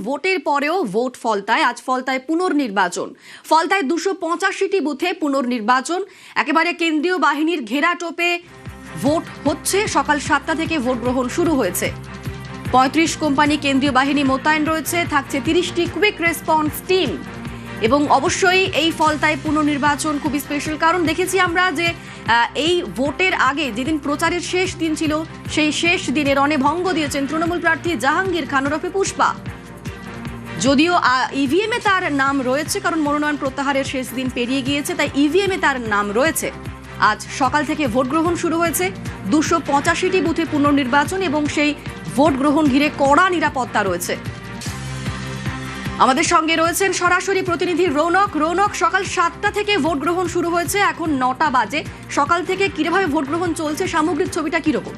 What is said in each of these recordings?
ভোটের পরেও ভোট ফলতায়। আজ ফলতায় পুনর্নির্বাচন। ফলতায় 285টি বুথে পুনর্নির্বাচন। একেবারে কেন্দ্রীয় বাহিনীর ঘেরাটোপে ভোট হচ্ছে। সকাল 7টা থেকে ভোট গ্রহণ শুরু হয়েছে। 35 কোম্পানি কেন্দ্রীয় বাহিনী মোতায়েন রয়েছে। থাকছে 30টি কুইক রেসপন্স টিম। এবং অবশ্যই এই ফলতায় পুনর্নির্বাচন খুবই স্পেশাল, কারণ দেখেছি আমরা যে এই ভোটের আগে যেদিন প্রচারের শেষ দিন ছিল, সেই শেষ দিনে রণে ভঙ্গ দিয়েছেন তৃণমূল প্রার্থী জাহাঙ্গীর খান ওরফে পুষ্পা। যদিও ইভিএম এ তার নাম রয়েছে, কারণ মনোনয়ন প্রত্যাহারের শেষ দিন পেরিয়ে গিয়েছে, তাই ইভিএম এ তার নাম রয়েছে। আজ সকাল থেকে ভোট গ্রহণ শুরু হয়েছে। 285টি বুথে পুনর্নির্বাচন এবং সেই ভোট গ্রহণ ঘিরে কড়া নিরাপত্তা রয়েছে। আমাদের সঙ্গে রয়েছেন সরাসরি প্রতিনিধি রৌনক। রৌনক, সকাল 7টা থেকে ভোট গ্রহণ শুরু হয়েছে, এখন 9টা বাজে। সকাল থেকে কিভাবে ভোট গ্রহণ চলছে, সামগ্রিক ছবিটা কিরকম?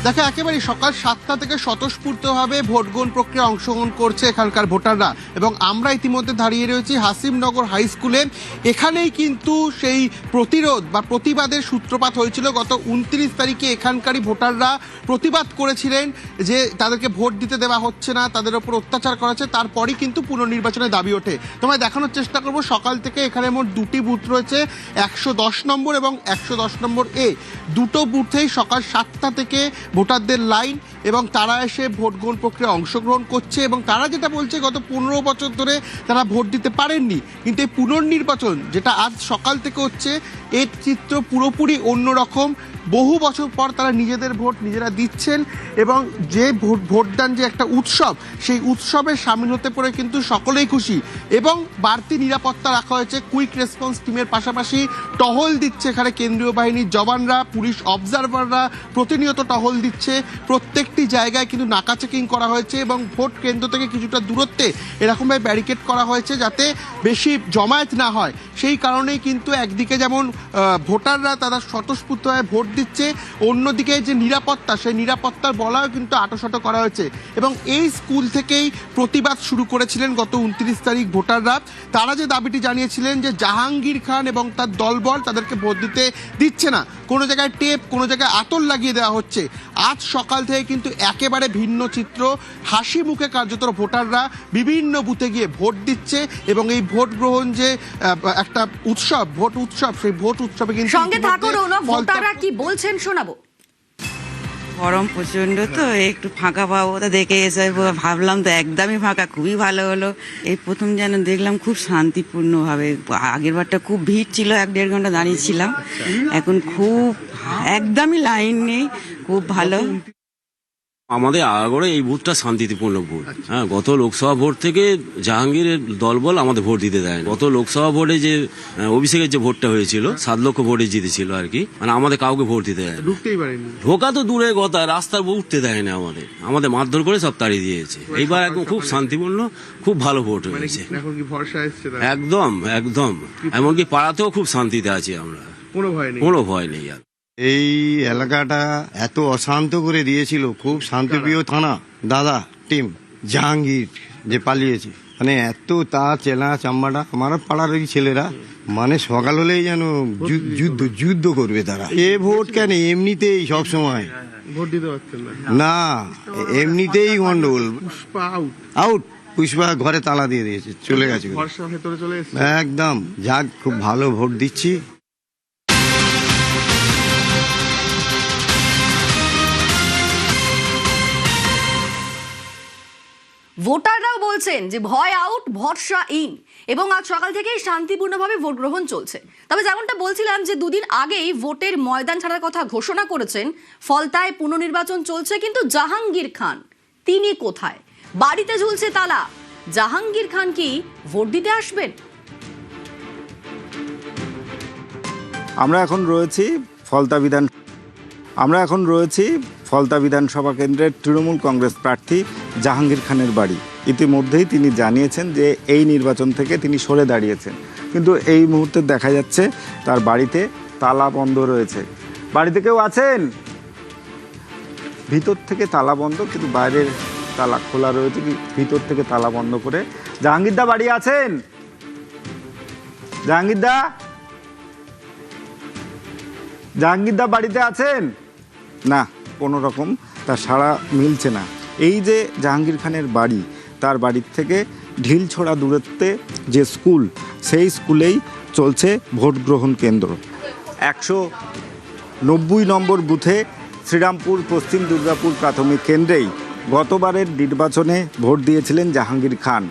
দেখো, একেবারে সকাল 7টা থেকে স্বতঃস্ফূর্তভাবে ভোট গ্রহণ প্রক্রিয়া অংশগ্রহণ করছে এখানকার ভোটাররা। এবং আমরা ইতিমধ্যে দাঁড়িয়ে রয়েছি হাসিমনগর হাই স্কুলে। এখানেই কিন্তু সেই প্রতিরোধ বা প্রতিবাদের সূত্রপাত হয়েছিল। গত 29 তারিখে এখানকারই ভোটাররা প্রতিবাদ করেছিলেন যে তাদেরকে ভোট দিতে দেওয়া হচ্ছে না, তাদের ওপর অত্যাচার করা হচ্ছে। তারপরই কিন্তু পুনর্নির্বাচনের দাবি ওঠে। তোমায় দেখানোর চেষ্টা করব, সকাল থেকে এখানে মোট 2টি বুথ রয়েছে, 110 নম্বর এবং 110 নম্বর এ। দুটো বুথেই সকাল 7টা থেকে ভোটারদের লাইন এবং তারা এসে ভোট গ্রহণ প্রক্রিয়া অংশগ্রহণ করছে। এবং তারা যেটা বলছে, গত 15 বছর ধরে তারা ভোট দিতে পারেননি, কিন্তু এই পুনর্নির্বাচন যেটা আজ সকাল থেকে হচ্ছে, এর চিত্র পুরোপুরি অন্যরকম। বহু বছর পর তারা নিজেদের ভোট নিজেরা দিচ্ছেন এবং যে ভোটদান যে একটা উৎসব, সেই উৎসবে সামিল হতে পেরে কিন্তু সকলেই খুশি। এবং বাড়তি নিরাপত্তা রাখা হয়েছে। কুইক রেসপন্স টিমের পাশাপাশি টহল দিচ্ছে এখানে কেন্দ্রীয় বাহিনীর জওয়ানরা, পুলিশ অবজারভাররা প্রতিনিয়ত টহল দিচ্ছে। প্রত্যেকটি জায়গায় কিন্তু নাকা চেকিং করা হয়েছে এবং ভোট কেন্দ্র থেকে কিছুটা দূরত্বে এরকমভাবে ব্যারিকেড করা হয়েছে যাতে বেশি জমায়েত না হয়। সেই কারণেই কিন্তু একদিকে যেমন ভোটাররা তারা স্বতঃস্ফূর্তভাবে ভোট দিচ্ছে, অন্যদিকে যে নিরাপত্তা, সেই নিরাপত্তার বলাও কিন্তু আঁটোসাঁটো করা হয়েছে। এবং এই স্কুল থেকেই প্রতিবাদ শুরু করেছিলেন গত 29 তারিখ ভোটাররা। তারা যে দাবিটি জানিয়েছিলেন যে জাহাঙ্গীর খান এবং তার দলবল তাদেরকে ভোট দিতে দিচ্ছে না, কোনো জায়গায় টেপ, কোনো জায়গায় আতর লাগিয়ে দেওয়া হচ্ছে। আজ সকাল থেকে কিন্তু একেবারে ভিন্ন চিত্র। হাসি মুখে কার্যত ভোটাররা বিভিন্ন বুথে গিয়ে ভোট দিচ্ছে এবং এই ভোট গ্রহণ যে একটা উৎসব, ভোট উৎসব, সেই ভোট উৎসবে কিন্তু সঙ্গে থাকো রৌনক, ভোটাররা কি বলছেন শোনাবো। গরম প্রচন্ড, তো একটু ফাঁকা পাবো তা দেখে এসে ভাবলাম তো একদমই ফাঁকা, খুবই ভালো হলো। এই প্রথম যেন দেখলাম খুব শান্তিপূর্ণভাবে। আগের বারটা খুব ভিড় ছিল, 1-1.5 ঘন্টা দাঁড়িয়েছিলাম, এখন খুব একদমই লাইন নেই, খুব ভালো। আমাদের আগাগোড়ে এই ভোটটা শান্তিপূর্ণ ভোট। হ্যাঁ, গত লোকসভা ভোট থেকে জাহাঙ্গীরের দলবল আমাদের ভোট দিতে দেয়। গত লোকসভা ভোটে যে অভিষেকের যে ভোটটা হয়েছিল, 7 লক্ষ ভোটে জিতেছিল আর কি, মানে আমাদের কাউকে ভোট দিতে দেয়, ঢোকা তো দূরের কথা, রাস্তার উঠতে দেয় না, আমাদের মারধর করে সব তাড়িয়ে দিয়েছে। এইবার একদম খুব শান্তিপূর্ণ, খুব ভালো ভোট হয়েছে। একদম একদম, এমনকি পাড়াতেও খুব শান্তিতে আছি আমরা, কোনো ভয় নেই আর। এই এলাকাটা এত অশান্ত করে দিয়েছিল, খুব শান্তিপ্রিয় থানা দাদা টিম জাহাঙ্গীর যে পালিয়েছে, মানে এত তার চেলা চাম্বাটা, আমার পাড়ার ওই ছেলেরা মানে সকাল হলেই যেন যুদ্ধ করবে তারা। এ ভোট কেন, এমনিতেই সব সময় ভোট দিতে পারছেন না, এমনিতেই গন্ডগোল। আউট, পুষ্পা ঘরে তালা দিয়ে দিয়েছে, চলে গেছে একদম। যাক, খুব ভালো ভোট দিচ্ছি। ভোটাররাও বলছেন যে ভয় আউট, ভরসা ইন। এবং আজ সকাল থেকেই শান্তিপূর্ণভাবে ভোট গ্রহণ চলছে। তবে যেমনটা বলছিলাম যে দুদিন আগেই ভোটের ময়দান ছাড়ার কথা ঘোষণা করেছেন। ফলতায় পুনর্নির্বাচন চলছে, কিন্তু জাহাঙ্গীর খান তিনি কোথায়? বাড়িতে ঝুলছে তালা। জাহাঙ্গীর খান কি ভোট দিতে আসবেন? আমরা এখন রয়েছি ফলতা বিধানসভা কেন্দ্রের তৃণমূল কংগ্রেস প্রার্থী জাহাঙ্গীর খানের বাড়ি। ইতিমধ্যেই তিনি জানিয়েছেন যে এই নির্বাচন থেকে তিনি সরে দাঁড়িয়েছেন, কিন্তু এই মুহূর্তে দেখা যাচ্ছে তার বাড়িতে তালা বন্ধ রয়েছে। বাড়িতে কেউ আছেন? ভিতর থেকে তালা বন্ধ, কিন্তু বাইরের তালা খোলা রয়েছে। ভিতর থেকে তালা বন্ধ করে জাহাঙ্গীর দা বাড়ি আছেন? জাহাঙ্গীর দা বাড়িতে আছেন? না, কোনো রকম তার সাড়া মিলছে না। এই যে জাহাঙ্গীর খানের বাড়ি, তার বাড়ির থেকে ঢিলছোড়া দূরত্বে যে স্কুল, সেই স্কুলেই চলছে ভোট গ্রহণ কেন্দ্র। 190 নম্বর বুথে শ্রীরামপুর পশ্চিম দুর্গাপুর প্রাথমিক কেন্দ্রেই গতবারের নির্বাচনে ভোট দিয়েছিলেন জাহাঙ্গীর খান।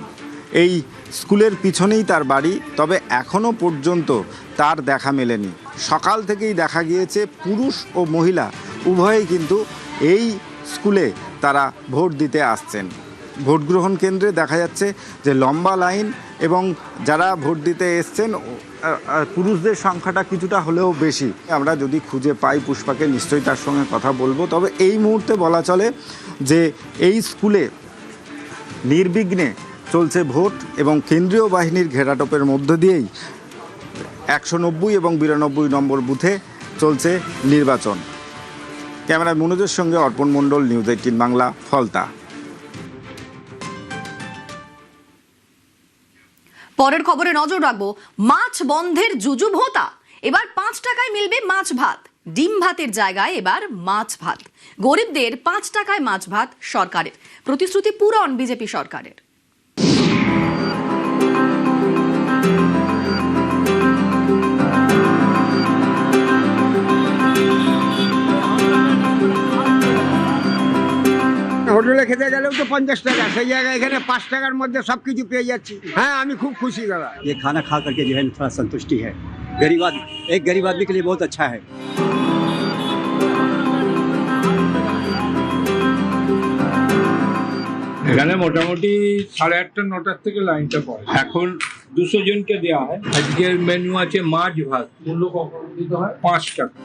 এই স্কুলের পিছনেই তার বাড়ি, তবে এখনও পর্যন্ত তার দেখা মেলেনি। সকাল থেকেই দেখা গিয়েছে পুরুষ ও মহিলা উভয়েই কিন্তু এই স্কুলে তারা ভোট দিতে আসছেন। ভোট গ্রহণ কেন্দ্রে দেখা যাচ্ছে যে লম্বা লাইন, এবং যারা ভোট দিতে এসছেন পুরুষদের সংখ্যাটা কিছুটা হলেও বেশি। আমরা যদি খুঁজে পাই পুষ্পাকে, নিশ্চয়ই তার সঙ্গে কথা বলবো। তবে এই মুহূর্তে বলা চলে যে এই স্কুলে নির্বিঘ্নে চলছে ভোট, এবং কেন্দ্রীয় বাহিনীর ঘেরাটোপের মধ্য দিয়েই 190 এবং 92 নম্বর বুথে চলছে নির্বাচন। ক্যামেরায় মনোজের সঙ্গে অর্পণ মণ্ডল, নিউজ 18 বাংলা, ফলতা। পরের খবরে নজর রাখবো, মাছ বন্ধের জুজুব হোতা। এবার 5 টাকায় মিলবে মাছ ভাত। ডিম ভাতের জায়গায় এবার মাছ ভাত। গরিবদের 5 টাকায় মাছ ভাত সরকারের প্রতিশ্রুতি পূরণ বিজেপি সরকারের। হোটেলে খেতে গেলেও তো 50 টাকা, সেই জায়গায় এখানে 5 টাকার মধ্যে সবকিছু পেয়ে যাচ্ছি। হ্যাঁ, আমি খুব খুশি দাদা। ये खाना खा करके जो है थोड़ा संतुष्टि है। एक गरीब आदमी के लिए बहुत अच्छा है। এখানে মোটামুটি 8:30 9টার থেকে লাইনটা পড়ে। এখন 200 জনকে দেওয়া হয়। আজকের মেনু আছে মাছ ভাত, মূল্য কখন দিতে হয় 5 টাকা।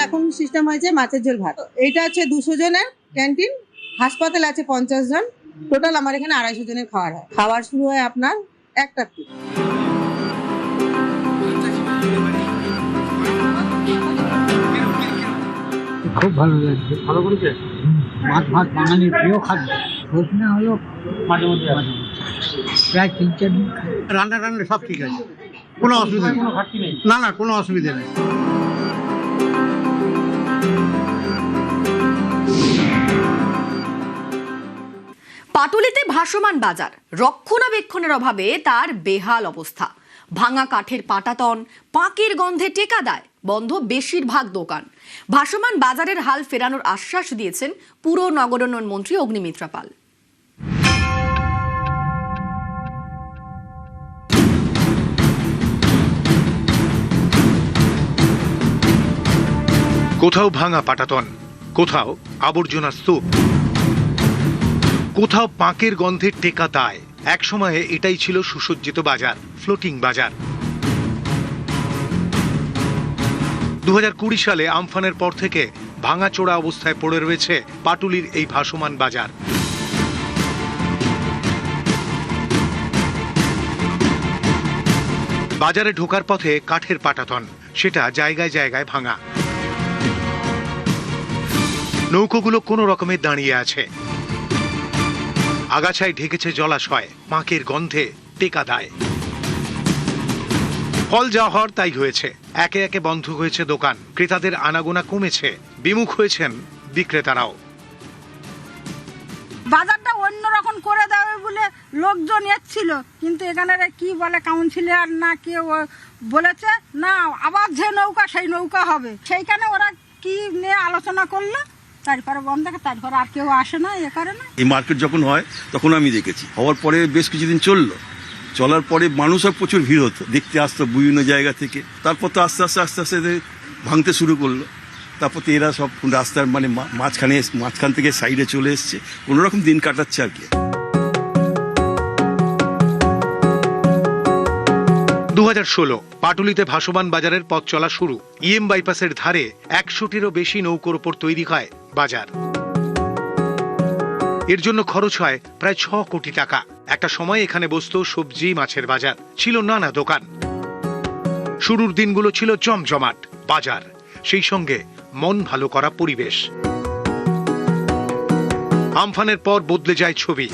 এখন সিস্টেম হয়েছে মাছের ঝোল ভাত। এইটা হচ্ছে 200 জনের ক্যান্টিন, হাসপাতাল আছে 50 জন, টোটাল আমার এখানে 250 জনের খাবার হয়। খাবার শুরু হয় আপনার 1টা থেকে। খুব ভালো লাগছে, ভালো করেছে। মাছ ভাত বাঙালির প্রিয় খাদ্য। প্রশ্ন হলো মাঝে মধ্যে প্রায় 3-4 দিন রান্না সব ঠিক আছে, কোনো অসুবিধা নেই, কোনো ঘাটতি নেই। না, কোনো অসুবিধা নেই। পাটুলিতে ভাসমান বাজার, রক্ষণাবেক্ষণের অভাবে তার বেহাল অবস্থা। ভাঙা কাঠের পাটাতন, পাকের গন্ধে টেকা দেয়, বন্ধ বেশিরভাগ দোকান। ভাসমান বাজারের হাল ফেরানোর আশ্বাস দিয়েছেন পুর নগরোন্নয়ন মন্ত্রী অগ্নিমিত্রা পাল। কোথাও ভাঙা পাটাতন, কোথাও আবর্জনার স্তূপ, কোথাও পাঁকের গন্ধের টেকা দায়। একসময়ে এটাই ছিল সুসজ্জিত বাজার, ফ্লোটিং বাজার। 2020 সালে আমফানের পর থেকে ভাঙাচোরা অবস্থায় পড়ে রয়েছে পাটুলির এই ভাসমান বাজার। বাজারে ঢোকার পথে কাঠের পাটাতন, সেটা জায়গায় জায়গায় ভাঙা। নৌকোগুলো কোনো রকমে দাঁড়িয়ে আছে। আগাছায় ঢেকেছে জলাশয়, পাঁকের গন্ধে টেকা দেয়। ফল যা হওয়ার তাই হয়েছে। একে একে বন্ধ হয়েছে দোকান, ক্রেতাদের আনাগোনা কমেছে, বিমুখ হয়েছেন বিক্রেতারাও। বাজারটা অন্যরকম করে দেবে বলে লোকজন এসেছিল, কিন্তু এখানে কি বলে কাউন্সিলর না কেউ বলেছে না, আবার যে নৌকা সেই নৌকা হবে। সেইখানে ওরা কি নিয়ে আলোচনা করলো, তারপরে বন্ধ, তারপরে আর কেউ আসে না, এ করে না। এই মার্কেট যখন হয় তখন আমি দেখেছি, হওয়ার পরে বেশ কিছুদিন চললো, চলার পরে মানুষের প্রচুর ভিড় হতো, দেখতে আসতো বিভিন্ন জায়গা থেকে। তারপর তো আস্তে আস্তে ভাঙতে শুরু করলো। তারপর তো এরা সব রাস্তার মানে মাঝখান থেকে সাইডে চলে এসছে, কোনো রকম দিন কাটাচ্ছে আর কি। 2016 পাটুলিতে ভাসমান বাজারের পথ চলা শুরু। ইএম বাইপাসের ধারে 100টিরও বেশি নৌকোর ওপর তৈরি হয় বাজার। এর জন্য খরচ হয় প্রায় 6 কোটি টাকা। একটা সময় এখানে বসতো সবজি মাছের বাজার, ছিল নানা দোকান। শুরুর দিনগুলো ছিল জমজমাট বাজার, সেই সঙ্গে মন ভালো করা পরিবেশ। আমফানের পর বদলে যায় ছবি।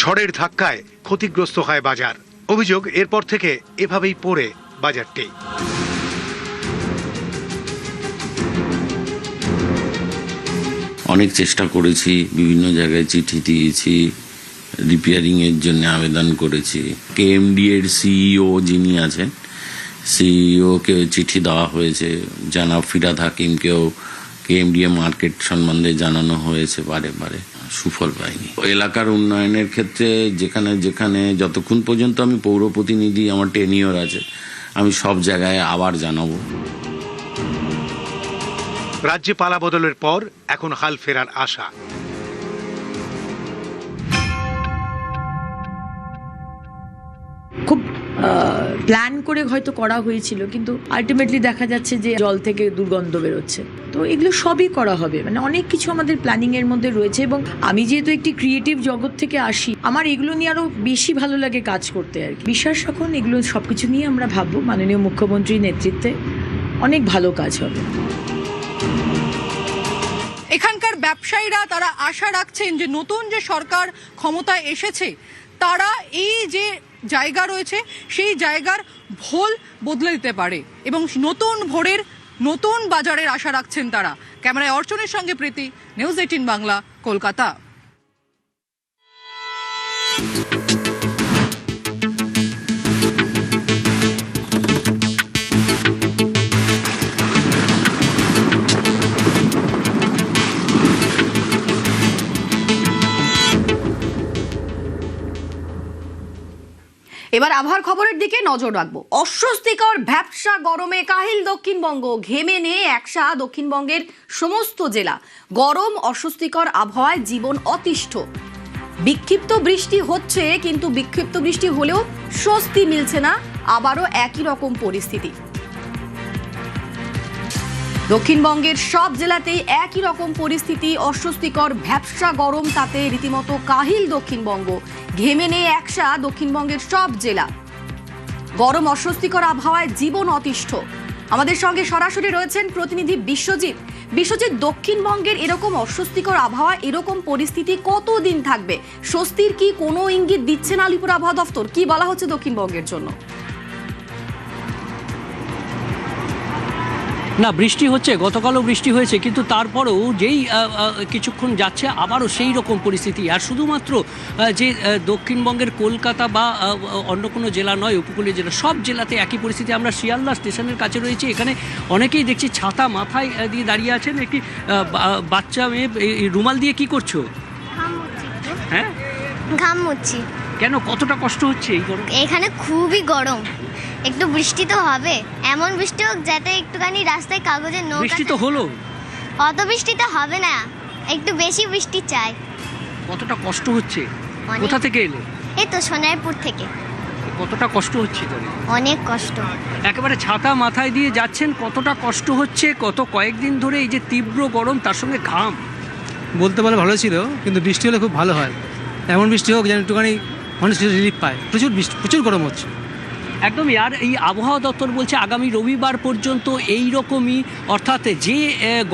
ঝড়ের ধাক্কায় ক্ষতিগ্রস্ত হয় বাজার, অভিযোগ এরপর থেকে এভাবেই পড়ে বাজারটি। অনেক চেষ্টা করেছি, বিভিন্ন জায়গায় চিঠি দিয়েছি, রিপেয়ারিং এর জন্য আবেদন করেছি। কেএমডি এর সিইও যিনি আছেন, সিইওকে চিঠি দেওয়া হয়েছে, জানাব ফিরাদ হাকিমকেও কেএমডিএ মার্কেট সম্বন্ধে জানানো হয়েছে, বারে বারে সুফল পাইনি। এলাকার উন্নয়নের ক্ষেত্রে যেখানে যেখানে যতক্ষণ পর্যন্ত আমি পৌর প্রতিনিধি, আমার টেনিয়র আছে, আমি সব জায়গায় আবার জানাবো। রাজ্যে পালা বদলের পর এখন হাল ফেরার আশা। খুব প্ল্যান করে হয়তো করা হয়েছিল, কিন্তু আলটিমেটলি দেখা যাচ্ছে যে জল থেকে দুর্গন্ধ বেরোচ্ছে। তো এগুলো সবই করা হবে, মানে অনেক কিছু আমাদের প্ল্যানিং এর মধ্যে রয়েছে। এবং আমি যেহেতু একটি ক্রিয়েটিভ জগৎ থেকে আসি, আমার এগুলো নিয়ে আরো বেশি ভালো লাগে কাজ করতে আর কি। বিশ্বাস রাখুন, এগুলো সবকিছু নিয়ে আমরা ভাববো, মাননীয় মুখ্যমন্ত্রীর নেতৃত্বে অনেক ভালো কাজ হবে। এখানকার ব্যবসায়ীরা তারা আশা রাখছেন যে নতুন যে সরকার ক্ষমতায় এসেছে, তারা এই যে জায়গা রয়েছে সেই জায়গার ভোল বদলে দিতে পারে এবং নতুন ভোরের নতুন বাজারের আশা রাখছেন তারা। ক্যামেরায় অর্চনের সঙ্গে প্রীতি, নিউজ 18 বাংলা, কলকাতা। এবার আবহাওয়ার খবরের দিকে নজর রাখবো। অস্বস্তিকর ভ্যাপসা গরমে কাহিল দক্ষিণবঙ্গ, ঘেমে নিয়ে একসা দক্ষিণবঙ্গের সমস্ত জেলা। গরম অস্বস্তিকর আবহাওয়ায় জীবন অতিষ্ঠ। বিক্ষিপ্ত বৃষ্টি হচ্ছে, কিন্তু বিক্ষিপ্ত বৃষ্টি হলেও স্বস্তি মিলছে না, আবারও একই রকম পরিস্থিতি। দক্ষিণবঙ্গের সব জেলাতেই একই রকম পরিস্থিতি, অস্বস্তিকর ভ্যাপসা গরম, তাতে রীতিমতো কাহিল দক্ষিণবঙ্গ, ঘেমে নেই একসা দক্ষিণবঙ্গের সব জেলা। গরম অস্বস্তিকর আবহাওয়ায় জীবন অতিষ্ঠ। আমাদের সঙ্গে সরাসরি রয়েছেন প্রতিনিধি বিশ্বজিৎ। বিশ্বজিৎ, দক্ষিণবঙ্গের এরকম অস্বস্তিকর আবহাওয়া, এরকম পরিস্থিতি কতদিন থাকবে? স্বস্তির কি কোনো ইঙ্গিত দিচ্ছে না আলিপুর আবহাওয়া দফতর? কি বলা হচ্ছে দক্ষিণবঙ্গের জন্য? না, বৃষ্টি হচ্ছে, গতকালও বৃষ্টি হয়েছে, কিন্তু তারপরেও যেই কিছুক্ষণ যাচ্ছে আবারও সেই রকম পরিস্থিতি। আর শুধুমাত্র যে দক্ষিণবঙ্গের কলকাতা বা অন্য কোনো জেলা নয়, উপকূলীয় জেলা, সব জেলাতে একই পরিস্থিতি। আমরা শিয়ালদা স্টেশনের কাছে রয়েছি, এখানে অনেকেই দেখছি ছাতা মাথায় দিয়ে দাঁড়িয়ে আছেন। একটি বাচ্চা মেয়ে রুমাল দিয়ে কি করছো? হ্যাঁ, ঘাম মুচ্ছি। কেন, কতটা কষ্ট হচ্ছে এই গরম? এখানে খুবই গরম, একটু বৃষ্টি তো হবে, এমন বৃষ্টি হোক যাতে একটুখানি রাস্তায় কাগজের নৌকা। বৃষ্টি তো হলো। অত বৃষ্টি তো হবে না, একটু বেশি বৃষ্টি চাই। কতটা কষ্ট হচ্ছে? কোথা থেকে এলে? এই তো সোনারপুর থেকে। কতটা কষ্ট হচ্ছে তাহলে? অনেক কষ্ট। একেবারে ছাতা মাথায় দিয়ে যাচ্ছেন, কতটা কষ্ট হচ্ছে? কত কয়েকদিন ধরে এই যে তীব্র গরম, তার সঙ্গে ঘাম। বলতে পারলে ভালো ছিল, কিন্তু বৃষ্টি হলে খুব ভালো হয়। এমন বৃষ্টি হোক যেন একটুখানি মানুষ রিলিফ পায়। প্রচুর বৃষ্টি, প্রচুর গরম হচ্ছে। একদমই। আর এই আবহাওয়া দপ্তর বলছে আগামী রবিবার পর্যন্ত এই রকমই, অর্থাৎ যে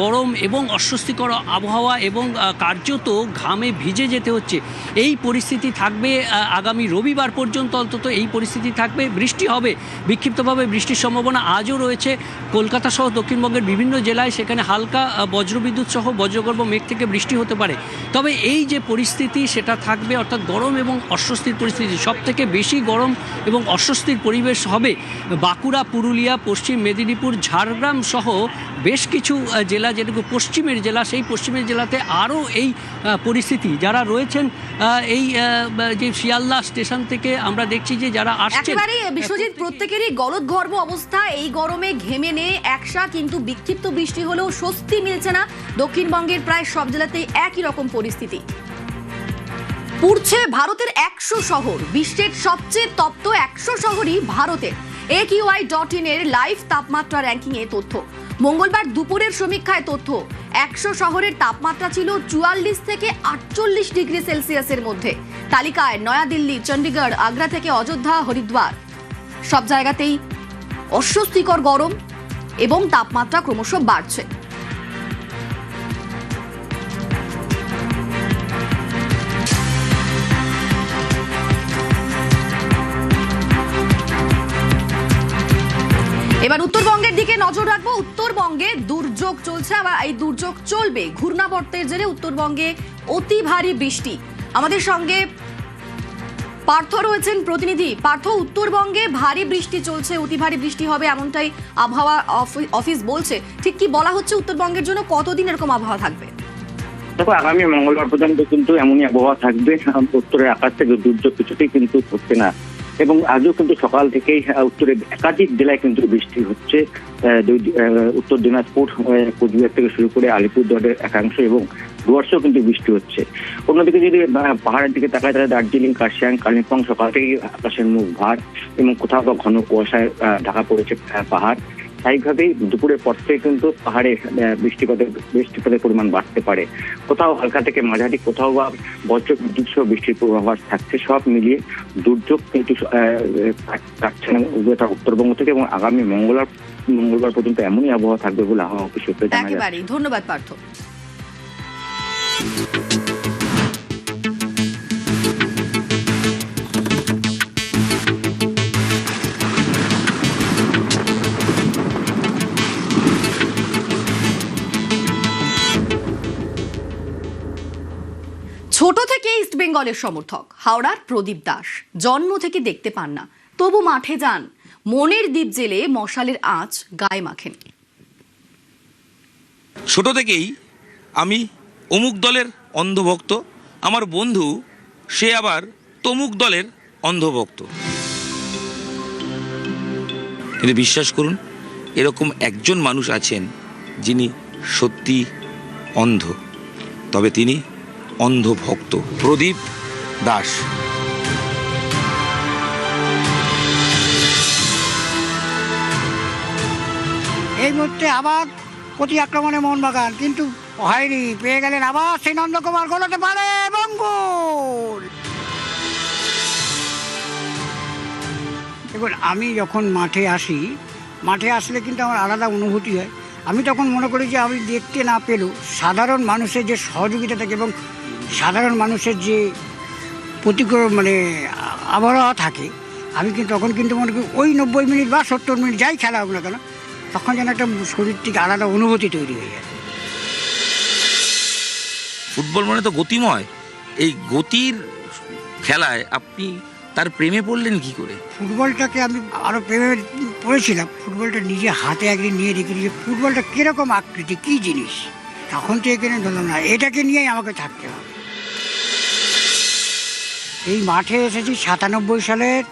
গরম এবং অস্বস্তিকর আবহাওয়া এবং কার্যত ঘামে ভিজে যেতে হচ্ছে, এই পরিস্থিতি থাকবে আগামী রবিবার পর্যন্ত। অন্তত এই পরিস্থিতি থাকবে। বৃষ্টি হবে, বিক্ষিপ্তভাবে বৃষ্টির সম্ভাবনা আজও রয়েছে কলকাতা সহ দক্ষিণবঙ্গের বিভিন্ন জেলায়। সেখানে হালকা বজ্রবিদ্যুৎ সহ বজ্রগর্ভ মেঘ থেকে বৃষ্টি হতে পারে। তবে এই যে পরিস্থিতি সেটা থাকবে, অর্থাৎ গরম এবং অস্বস্তির পরিস্থিতি। সবথেকে বেশি গরম এবং অস্বস্তির পরিবেশ হবে বাঁকুড়া, পুরুলিয়া, পশ্চিম মেদিনীপুর, ঝাড়গ্রাম সহ বেশ কিছু জেলা, যেটুকু পশ্চিমের জেলা, সেই পশ্চিমের জেলাতে আরও এই পরিস্থিতি। যারা রয়েছেন এই যে শিয়ালদা স্টেশন থেকে আমরা দেখছি যে যারা আসছেন, একেবারেই বিশ্বজিৎ, প্রত্যেকেরই গলদঘর্ম অবস্থা। এই গরমে ঘেমে নেই একসা, কিন্তু বিক্ষিপ্ত বৃষ্টি হলেও স্বস্তি মিলছে না। দক্ষিণবঙ্গের প্রায় সব জেলাতেই একই রকম পরিস্থিতি। পুড়ছে ভারতের 100 শহর, বিশ্বের সবচেয়ে তপ্ত 100 শহরই ভারতের। AQI.in এর লাইভ তাপমাত্রা র্যাঙ্কিং এ তথ্য। মঙ্গলবার দুপুরের সমীক্ষায় তথ্য, 100 শহরের তাপমাত্রা ছিল 44 থেকে 48 ডিগ্রি সেলসিয়াসের মধ্যে। তালিকায় নয়াদিল্লি, চণ্ডীগড়, আগ্রা থেকে অযোধ্যা, হরিদ্বার, সব জায়গাতেই অস্বস্তিকর গরম এবং তাপমাত্রা ক্রমশ বাড়ছে। এবার উত্তরবঙ্গের দিকে নজর রাখবো। উত্তরবঙ্গে দুর্যোগ চলছে, আবার এই দুর্যোগ চলবে। ঘূর্ণাবর্তের জেরে উত্তরবঙ্গে অতি ভারী বৃষ্টি। আমাদের সঙ্গে পার্থ রয়েছেন প্রতিনিধি। পার্থ, উত্তরবঙ্গে ভারী বৃষ্টি চলছে, অতি ভারী বৃষ্টি হবে এমনটাই আবহাওয়া অফিস বলছে। ঠিক কি বলা হচ্ছে উত্তরবঙ্গের জন্য কতদিন এরকম আবহাওয়া থাকবে? দেখো, আগামী মঙ্গলবার পর্যন্ত কিন্তু এমনই আবহাওয়া থাকবে। উত্তরের আকাশ থেকে দুর্যোগ কিছুতেই কিন্তু হচ্ছে না, এবং আজও কিন্তু সকাল থেকেই উত্তরের একাধিক জেলায় কিন্তু বৃষ্টি হচ্ছে। উত্তর দিনাজপুর, কোচবিহার থেকে শুরু করে আলিপুরদুয়ারের একাংশ এবং ডুয়ার্সেও কিন্তু বৃষ্টি হচ্ছে। অন্যদিকে যদি পাহাড়ের দিকে তাকায়, তাহলে দার্জিলিং, কার্শিয়াং, কালিম্পং সকাল থেকেই আকাশের মুখ ভার এবং কোথাও বা ঘন কুয়াশায় ঢাকা পড়েছে পাহাড়। স্বাভাবিকভাবেই দুপুরের পর থেকে কিন্তু পাহাড়ে বৃষ্টিপাতের পরিমাণ বাড়তে পারে। কোথাও হালকা থেকে মাঝারি, কোথাও বা বজ্র বিদ্যুৎ সহ বৃষ্টির পূর্বাভাস থাকছে। সব মিলিয়ে দুর্যোগ কিন্তু কাটছে না উত্তরবঙ্গ থেকে, এবং আগামী মঙ্গলবার পর্যন্ত এমনই আবহাওয়া থাকবে বলে আবহাওয়া অফিস সূত্রে জানা যাচ্ছে। একেবারেই ধন্যবাদ পার্থ। ছোট থেকে ইস্ট বেঙ্গলের সমর্থক হাওড়ার প্রদীপ দাস। জন্ম থেকে দেখতে পান না, তবু মাঠে যান। মনের দ্বীপ জেলে মশালের আঁচ গায়ে মাখেন। ছোট থেকেই আমি অমুক দলের অন্ধভক্ত, আমার বন্ধু সে আবার তমুক দলের অন্ধভক্ত। কিন্তু বিশ্বাস করুন, এরকম একজন মানুষ আছেন যিনি সত্যি অন্ধ, তবে তিনি অন্ধভক্ত, প্রদীপ দাস। এই মুহূর্তে আবার প্রতি আক্রমণে মোহনবাগান, কিন্তু হয়নি, পেয়ে গেলেন আবার সেই নন্দকুমার, গোল হতে পারে এবং গোল। দেখুন, আমি যখন মাঠে আসলে কিন্তু আমার আলাদা অনুভূতি হয়। আমি তখন মনে করি যে আমি দেখতে না পেলেও সাধারণ মানুষের যে সহযোগিতা থাকে এবং সাধারণ মানুষের যে প্রতিকূল আবহাওয়া থাকে, আমি কিন্তু তখন কিন্তু মনে করি ওই 90 মিনিট বা 70 মিনিট যাই খেলা হোক না কেন, তখন যেন একটা শরীর থেকে আলাদা অনুভূতি তৈরি হয়ে যায়। ফুটবল মানে তো গতিময়, এই গতির খেলায় আপনি তার প্রেমে পড়লেন কি করে? ফুটবলটাকে আমি আরও প্রেমে পড়েছিলাম। ফুটবলটা নিজে হাতে একদিন নিয়ে দেখেছি যে ফুটবলটা কীরকম আকৃতি, কী জিনিস। তখন থেকে কিনে ধরলাম না, এটাকে নিয়েই আমাকে থাকতে হবে। এই মাঠে এসেছি 97 সালের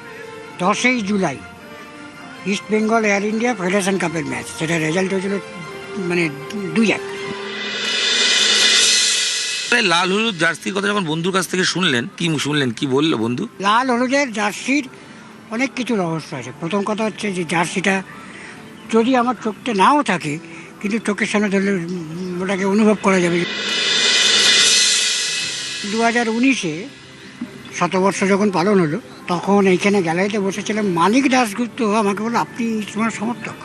10ই July, East Bengal Air India Federation কাপের ম্যাচ। সেটা রেজাল্ট হয়েছিল 2-1। লাল হলুদ জার্সির কথা যখন বন্ধুর কাছ থেকে শুনলেন, কি বললো বন্ধু? লাল হলুদের জার্সির অনেক কিছু রহস্য আছে। প্রথম কথা হচ্ছে যে জার্সিটা যদি আমার চোখটা নাও থাকে, কিন্তু চোখের সামনে ধরলে ওটাকে অনুভব করা যাবে। 2019-এ শতবর্ষ যখন পালন হলো, তখন এইখানে গ্যালারিতে বসেছিলাম। মানিক দাশগুপ্ত আমাকে বলল, আপনি ইসমানের সমর্থক?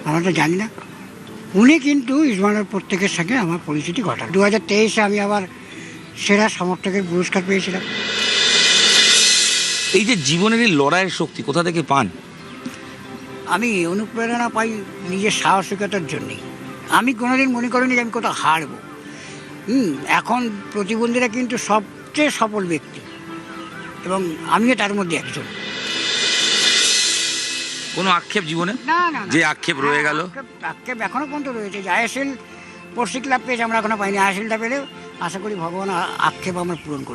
আমরা তো জানি না। উনি কিন্তু ইসমানের প্রত্যেকের সঙ্গে আমার পরিচিতি ঘটান। 2023-এ আমি আবার সেরা সমর্থকের পুরস্কার পেয়েছিলাম। এই যে জীবনের এই লড়াইয়ের শক্তি কোথা থেকে পান? আমি অনুপ্রেরণা পাই নিজের সাহসিকতার জন্যেই। আমি কোনোদিন মনে করিনি যে আমি কোথাও হারবো। এখন প্রতিবন্ধীরা কিন্তু সবচেয়ে সফল ব্যক্তি, এবং আমিও তার মধ্যে একজন। কোনো আক্ষেপ জীবনে? না, যে আক্ষেপ রয়ে গেল? আক্ষেপ এখনো পর্যন্ত রয়েছে। যে আইএসএল পড়শি ক্লাব পেয়েছে, আমরা এখনো পাইনি। আইএসএলটা পেলে আশা করি ভগবান আক্ষেপ আমরা পূরণ করব।